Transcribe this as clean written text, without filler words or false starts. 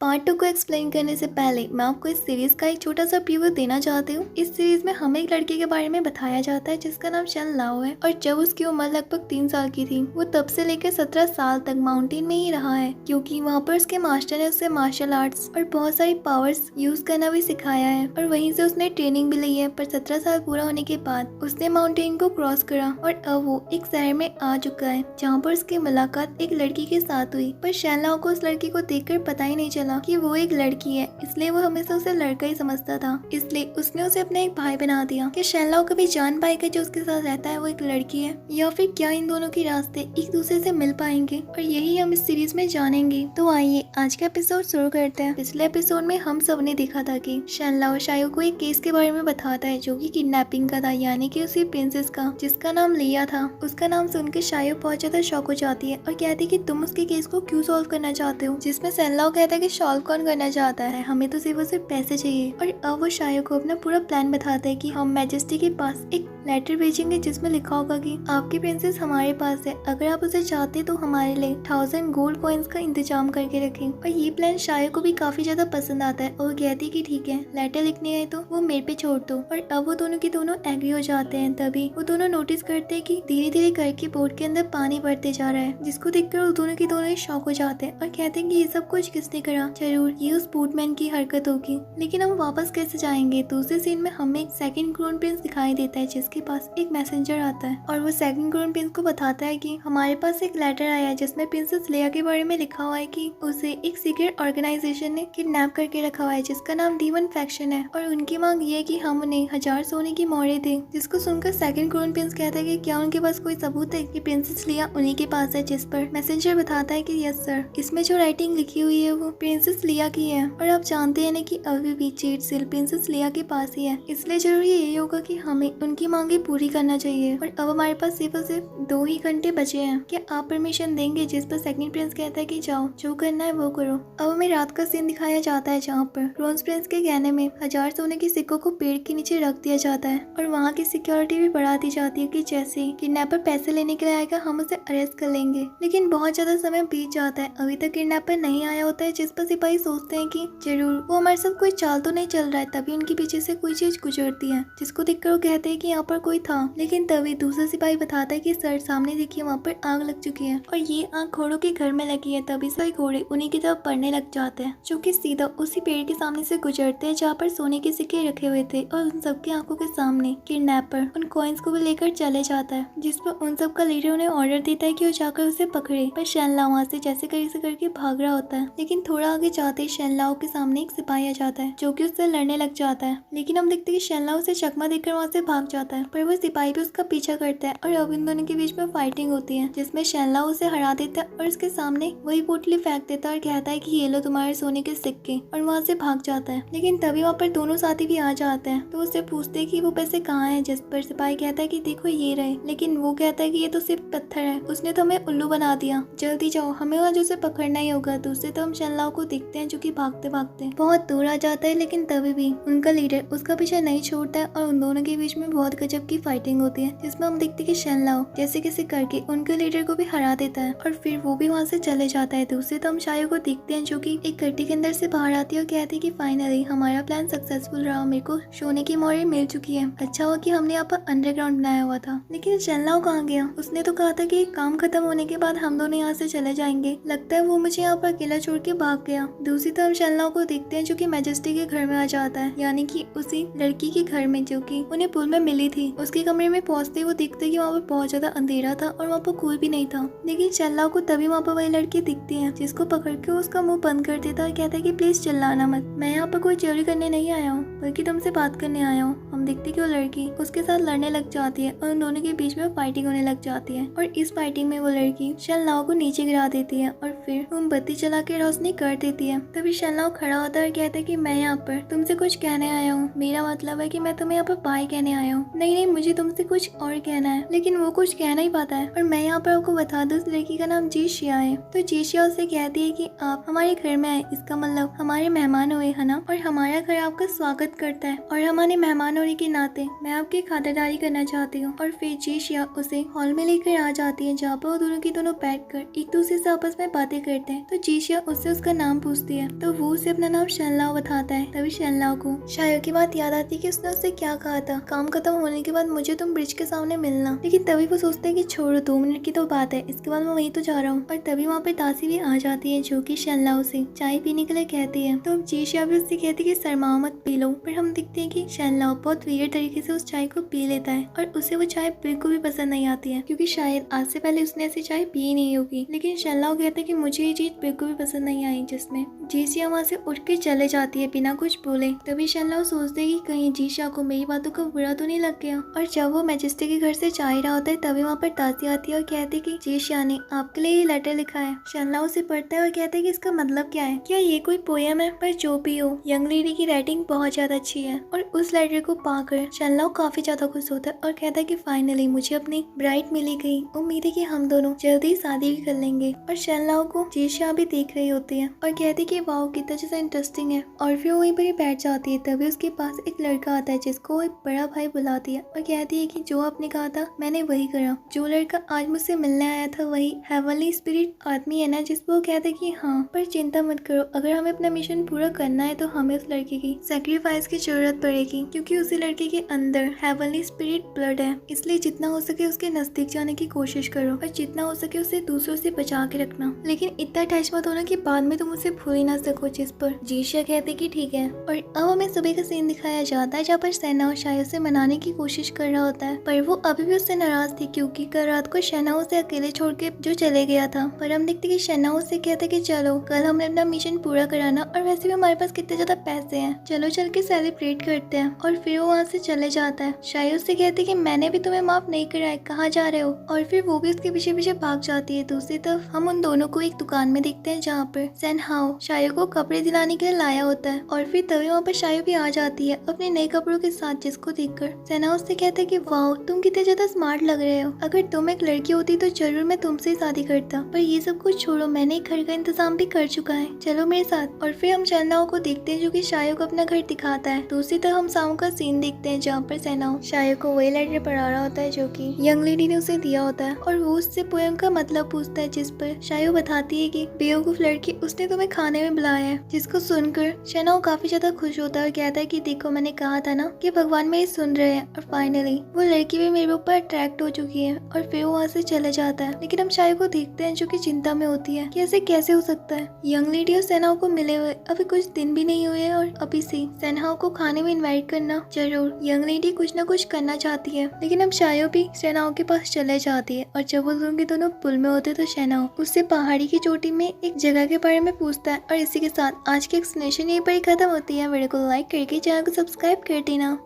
Part 2 को explain करने से पहले मैं आपको इस सीरीज का एक छोटा सा प्रीव्यू देना चाहती हूँ। इस सीरीज में हमें एक लड़के के बारे में बताया जाता है जिसका नाम शन लाओ है और जब उसकी उम्र लगभग 3 साल की थी वो तब से लेकर 17 साल तक माउंटेन में ही रहा है, क्योंकि वहाँ पर उसके मास्टर ने उसे मार्शल आर्ट्स और बहुत सारी पावर्स यूज करना भी सिखाया है और वहीं से उसने ट्रेनिंग भी ली है। पर 17 साल पूरा होने के बाद उसने माउंटेन को क्रॉस करा और अब वो एक शहर में आ चुका है जहाँ पर उसकी मुलाकात एक लड़की के साथ हुई। पर शन लाओ को उस लड़की को देखकर पता ही नहीं चला कि वो एक लड़की है, इसलिए वो हमेशा उसे लड़का ही समझता था। इसलिए उसने उसे अपना एक भाई बना दिया। कि शन लाओ कभी जान पाएगा जो उसके साथ रहता है वो एक लड़की है, या फिर क्या इन दोनों के रास्ते एक दूसरे से मिल पाएंगे, और यही हम इस सीरीज में जानेंगे। तो आइए आज का एपिसोड शुरू करते हैं। पिछले एपिसोड में हम सब ने देखा था कि शन लाओ शायो को एक केस के बारे में बताता है जो कि किडनैपिंग का था, यानी कि उसी प्रिंसेस का जिसका नाम लिया था। उसका नाम सुनकर शायो बहुत ज्यादा शॉक हो जाती है और कहती है कि तुम उसके केस को क्यों सॉल्व करना चाहते हो, जिसमें शन लाओ कहता है कि सॉल्व कौन करना चाहता है, हमें तो सिर्फ और सिर्फ पैसे चाहिए। और अब वो शायो को अपना पूरा प्लान बताता है कि हम मैजेस्टी के पास एक लेटर भेजेंगे जिसमें लिखा होगा कि आपकी प्रिंसेस हमारे पास है, अगर आप उसे चाहते तो हमारे लिए 1000 गोल्ड कॉइन्स का इंतजाम करके रखें। और ये प्लान शायो को भी काफी ज्यादा पसंद आता है और कहती है कि ठीक है, लेटर लिखने है तो वो मेरे पे छोड़ दो। और अब वो दोनों की दोनों एग्री हो जाते हैं। तभी वो दोनों नोटिस करते हैं कि धीरे धीरे करके बोट के अंदर पानी बढ़ते जा रहा है, जिसको देखकर वो दोनों की दोनों शॉक हो जाते हैं और कहते हैं कि ये सब कुछ किसने करा, जरूर ये उस बोटमैन की हरकत होगी। लेकिन हम वापस कैसे जाएंगे। दूसरे सीन में हमें एक सेकंड क्राउन प्रिंस दिखाई देता है जिसके पास एक मैसेंजर आता है और वो सेकंड क्राउन प्रिंस को बताता है कि हमारे पास एक लेटर आया है जिसमें प्रिंसेस लेया के बारे में लिखा हुआ है कि उसे एक सीक्रेट ऑर्गेनाइजेशन ने किडनैप करके रखा हुआ है जिसका नाम डीवन फैक्शन है, और उनकी मांग ये है कि हम उन्हें 1000 सोने की मोहरें दें। जिसको सुनकर सेकंड क्राउन प्रिंस कहता है कि क्या उनके पास कोई सबूत है कि प्रिंसेस लिया उन्हीं के पास है, जिस पर मैसेंजर बताता है कि यस सर, इसमें जो राइटिंग लिखी हुई है वो प्रिंसेस लिया की है। और आप जानते हैं ना कि अभी भी चीट सील प्रिंसेस लिया के पास ही है, इसलिए जरूरी यही होगा कि हमें उनकी मांगे पूरी करना चाहिए। और अब हमारे पास सिर्फ और सिर्फ 2 ही घंटे बचे हैं, क्या आप परमिशन देंगे। जिस पर सेकंड प्रिंस कहता है कि जाओ, जो करना है वो करो। अब हमें रात का सीन दिखाया जाता है जहाँ पर क्राउन प्रिंस के कहने में 1000 सोने के सिक्कों को पेड़ के नीचे रख दिया जाता है और वहाँ की सिक्योरिटी भी बढ़ा दी जाती है कि जैसे ही किडनैपर पैसे लेने के लिए आएगा हम उसे अरेस्ट कर लेंगे। लेकिन बहुत ज्यादा समय बीत जाता है, अभी तक किडनैपर नहीं आया होता है, जिस पर सिपाही सोचते हैं कि जरूर वो हमारे साथ कोई चाल तो नहीं चल रहा है। तभी उनके पीछे से कोई चीज गुजरती है जिसको देखकर वो कहते हैं कि यहाँ पर कोई था। लेकिन तभी दूसरा सिपाही बताता है कि सर सामने देखिए वहाँ पर आग लग चुकी है और ये आग घोड़ों के घर में लगी है। तभी सारे घोड़े उन्हीं की तरफ पड़ने लग जाते हैं जो कि सीधा उसी पेड़ के सामने से गुजरते हैं जहाँ पर सोने के सिक्के रखे हुए थे, और उन सबकी आंखों के सामने किडनैपर उन कॉइन्स को भी लेकर चले जाता है, जिस पर उन सब का लीडर उन्हें ऑर्डर देता है कि वो जाकर उसे पकड़े। पर शन लाओ वहाँ से जैसे कैसे करके भाग रहा होता है, लेकिन थोड़ा आगे जाते ही शन लाओ के सामने एक सिपाही आ जाता है जो कि उससे लड़ने लग जाता है। लेकिन हम देखते हैं कि शन लाओ उसे चकमा देकर वहाँ से भाग जाता है, पर वो सिपाही भी उसका पीछा करता है और अब इन दोनों के बीच में फाइटिंग होती है जिसमें शन लाओ उसे हरा देता है और उसके सामने वही पोटली फेंक देता है और कहता है कि ये लो तुम्हारे सोने के सिक्के, और वहाँ से भाग जाता है। लेकिन तभी वहाँ पर दोनों साथी भी आ जाते हैं तो उससे पूछते हैं कि वो पैसे कहाँ हैं, जिस पर सिपाही कहता है कि देखो ये रहे। लेकिन वो कहता है कि ये तो सिर्फ पत्थर है, उसने तो हमें उल्लू बना दिया, जल्दी जाओ, हमें आज उसे पकड़ना ही होगा। दूसरे तो हम शन लाओ को देखते हैं जो कि भागते भागते बहुत दूर आ जाता है, लेकिन तभी भी उनका लीडर उसका पीछा नहीं छोड़ता है और उन दोनों के बीच में बहुत गजब की फाइटिंग होती है जिसमें हम देखते हैं कि शन लाओ जैसे कैसे करके उनके लीडर को भी हरा देता है और फिर वो भी वहाँ से चले जाता है। दूसरे तो हम शायो को देखते हैं जो कि एक गड्ढे के अंदर से बाहर आती है और कहती है कि फाइनली हमारा प्लान सक्सेसफुल रहा, मेरे को सोने की मोहरें मिल चुकी है। अच्छा हुआ कि हमने यहाँ पर अंडरग्राउंड बनाया हुआ था। लेकिन शन लाओ कहाँ गया, उसने तो कहा था कि काम खत्म होने के बाद हम दोनों यहाँ से चले जाएंगे, लगता है वो मुझे यहाँ पर अकेला छोड़ के भाग गया। दूसरी तरफ हम शन लाओ को देखते हैं जो कि मैजेस्टी के घर में आ जाता है, यानी कि उसी लड़की के घर में जो कि उन्हें पुल में मिली थी। उसके कमरे में पहुंचते वो देखते कि वहाँ पर बहुत ज्यादा अंधेरा था और वहाँ पर कोई भी नहीं था। लेकिन शन लाओ को तभी वहाँ पर वही लड़की दिखती है जिसको पकड़ के उसका मुंह बंद कर देता है और कहता है कि प्लीज चिल्लाना मत, मैं यहाँ पर कोई चोरी करने नहीं आया हूँ बल्कि तुमसे बात करने आया हूँ। हम देखते कि वो लड़की उसके साथ लड़ने लग जाती है और उन दोनों के बीच में फाइटिंग होने लग जाती है, और इस फाइटिंग में वो लड़की शन लाओ को नीचे गिरा देती है और फिर मोमबत्ती चला के रोशनी कर देती है। तभी शन लाओ खड़ा होता है और कहता है कि मैं यहाँ पर तुमसे कुछ कहने आया हूँ, मेरा मतलब है कि मैं तुम्हें यहाँ पर बाय कहने आया हूँ। नहीं नहीं, मुझे तुमसे कुछ और कहना है। लेकिन वो कुछ कहना ही पाता है और मैं यहाँ पर आपको बता दूं उस लड़की का नाम जीशिया है। तो जीशिया उसे कहती है कि आप हमारे घर में आए, इसका मतलब हमारे मेहमान हुए है ना, और हमारा घर आपका स्वागत करता है और हमारे मेहमान होने के नाते मैं आपकी खातिरदारी करना चाहती हूँ। और फिर जीशिया उसे हॉल में लेकर आ जाती है जहाँ पर वो दोनों की दोनों बैठ कर एक दूसरे से आपस में बातें करते हैं। तो जीशिया उससे उसका नाम पूछती है तो वो उसे अपना नाम शनलाओ बताता है। तभी शनलाओ को शायो की बात याद आती है कि उसने उससे क्या कहा था, काम खत्म होने के बाद मुझे तुम ब्रिज के सामने मिलना। लेकिन तभी वो सोचते हैं कि छोड़ो, 2 मिनट की तो बात है, इसके बाद मैं वहीं तो जा रहा हूँ। और तभी वहाँ पे तासी भी आ जाती है जो कि शनलाओ से चाय पीने के लिए कहती है। तो अब जीशिया भी उससे कहती है कि शर्माओ मत, पी लो। पर हम देखते हैं कि शनलाओ बहुत वियर्ड तरीके से उस चाय को पी लेता है और उसे वो चाय बिल्कुल भी पसंद नहीं आती है, क्योंकि शायद आज से पहले उसने ऐसी चाय पी नहीं होगी। लेकिन शनलाओ कहते हैं कि मुझे ये चीज बिल्कुल भी पसंद नहीं आई, जिसमें जीशिया वहाँ से उठ के चले जाती है बिना कुछ बोले। तभी शनलाओ सोचते हैं कि कहीं जीशिया को मेरी बातों का बुरा तो नहीं लग गया। और जब वो मैजेस्टी के घर से जा ही रहा होता है तभी वहाँ पर तासी आती है और कहती है कि जीशिया ने आपके लिए ये लेटर लिखा है। शनलाओ उसे पढ़ता है और कहता है कि इसका मतलब क्या है, क्या ये कोई पोयम है? पर जो भी हो, यंग लेडी की राइटिंग बहुत ज्यादा अच्छी है। और उस लेटर को पाकर शनलाओ काफी ज्यादा खुश होता है और कहता है कि फाइनली मुझे अपनी ब्राइड मिली गई, उम्मीद है कि हम दोनों जल्दी शादी भी कर लेंगे। और शनलाओ को जीशिया भी देख रही होती है और कहती है कि वाओ कितना ज्यादा इंटरेस्टिंग है। और फिर वहीं पर ही बैठ जाती है। तभी उसके पास एक लड़का आता है जिसको एक बड़ा भाई बुलाती है और कहती है कि जो आपने कहा था मैंने वही करा, जो लड़का आज मुझसे मिलने आया था वही हेवनली स्पिरिट आदमी है ना? जिसको वो कहते हैं कि हाँ, पर चिंता मत करो, अगर हमें अपना मिशन पूरा करना है तो हमें उस लड़के की सैक्रिफाइस की जरूरत पड़ेगी, क्योंकि उसी लड़के के अंदर हेवनली स्पिरिट ब्लड है। इसलिए जितना हो सके उसके नजदीक जाने की कोशिश करो और जितना हो सके उसे दूसरों से बचा के रखना, लेकिन इतना अटैच मत होना कि बाद में तुम उसे भूल ही ना सको। जिस पर जीशिया कहते कि ठीक है। और अब हमें सुबह का सीन दिखाया जाता है जहाँ पर सेना शायो से मनाने की कोशिश कर रहा होता है, पर वो अभी भी उससे नाराज थी क्योंकि कल रात को शना उसे अकेले छोड़ के जो चले गया था। पर हम देखते कि शना उससे कहते कि चलो कल हमने अपना मिशन पूरा कराना, और वैसे भी हमारे पास कितने ज्यादा पैसे हैं, चलो चल के सेलिब्रेट करते हैं। और फिर वो वहाँ से चले जाता है। शायो उससे कहते कि मैंने भी तुम्हें माफ नहीं करा है, कहाँ जा रहे हो? और फिर वो भी उसके पीछे पीछे भाग जाती है। दूसरी तरफ हम उन दोनों को एक दुकान में देखते हैं जहाँ पर सेनहाओ शायो को कपड़े दिलाने के लिए लाया होता है। और फिर तभी वहाँ पर शायो भी आ जाती है अपने नए कपड़ों के साथ, जिसको देखकर सेना उससे कहते हैं कि वाओ तुम कितने ज्यादा स्मार्ट लग रहे हो, अगर तुम एक लड़की होती तो जरूर मैं तुमसे ही शादी करता, पर ये सब कुछ छोड़ो, मैंने एक घर का इंतजाम भी कर चुका है, चलो मेरे साथ। और फिर हम शनलाओ को देखते हैं जो कि शायो को अपना घर दिखाता है। दूसरी तरफ हम शाम का सीन देखते हैं जहाँ पर सेनाओ शायो को वही लेटर पढ़ा रहा होता है जो कि यंग लेडी ने उसे दिया होता है, और वो उससे पोएम का मतलब पूछता है, जिस पर शायो बताती है कि बेवकूफ लड़की, उसने तुम्हें खाने में बुलाया है। जिसको सुनकर शनाओ काफी ज्यादा खुश होता है और कहता है कि देखो मैंने कहा था ना कि भगवान मेरी सुन रहे हैं। और फाइनली वो लड़की भी मेरे ऊपर अट्रैक्ट हो चुकी है। और फिर वो वहाँ से चले जाता है। लेकिन हम शायो को देखते हैं जो कि चिंता में होती है कि ऐसे कैसे हो सकता है, यंग लेडी और सेनाओ को मिले हुए अभी कुछ दिन भी नहीं हुए और अभी से सेनाओ को खाने में इन्वाइट करना। जरूर यंग लेडी कुछ ना कुछ करना चाहती है। लेकिन अब शायो भी सेनाओ के पास चले जाती है, और जब वो दोनों पुल में होते तो सेनाओ उससे पहाड़ी की चोटी में एक जगह के बारे में पूछता है। और इसी के साथ आज की एक्सप्लेनेशन यहीं पर ही खत्म होती है। वीडियो को लाइक करके चैनल को सब्सक्राइब कर देना।